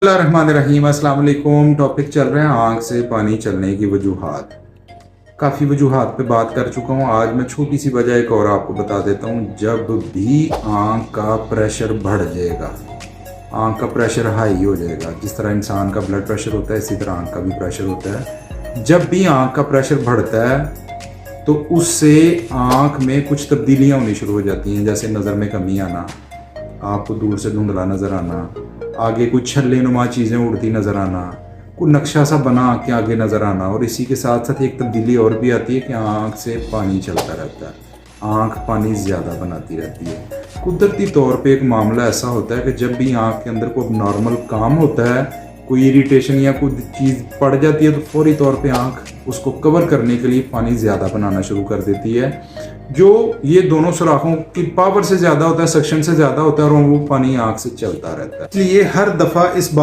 रहीम अस्सलाम वालेकुम। टॉपिक चल रहे हैं आँख से पानी चलने की वजूहात। काफ़ी वजूहात पे बात कर चुका हूँ। आज मैं छोटी सी वजह एक और आपको बता देता हूँ। जब भी आँख का प्रेशर बढ़ जाएगा, आँख का प्रेशर हाई हो जाएगा, जिस तरह इंसान का ब्लड प्रेशर होता है इसी तरह आँख का भी प्रेशर होता है। जब भी आँख का प्रेशर बढ़ता है तो उससे आँख में कुछ तब्दीलियाँ होनी शुरू हो जाती हैं, जैसे नज़र में कमी आना, आपको दूर से धुंधला नज़र आना, आगे कुछ छल्ले नुमा चीज़ें उड़ती नज़र आना, कोई नक्शा सा बना के आगे नज़र आना। और इसी के साथ साथ एक तब्दीली और भी आती है कि आँख से पानी चलता रहता है, आँख पानी ज़्यादा बनाती रहती है। कुदरती तौर पे एक मामला ऐसा होता है कि जब भी आँख के अंदर कोई नॉर्मल काम होता है, कोई इरिटेशन या कोई चीज़ पड़ जाती है, तो फौरी तौर पे आँख उसको कवर करने के लिए पानी ज़्यादा बनाना शुरू कर देती है। जो ये दोनों सुराखों की पावर से ज़्यादा होता है, सक्शन से ज़्यादा होता है, और वो पानी आँख से चलता रहता है। इसलिए हर दफ़ा इस बात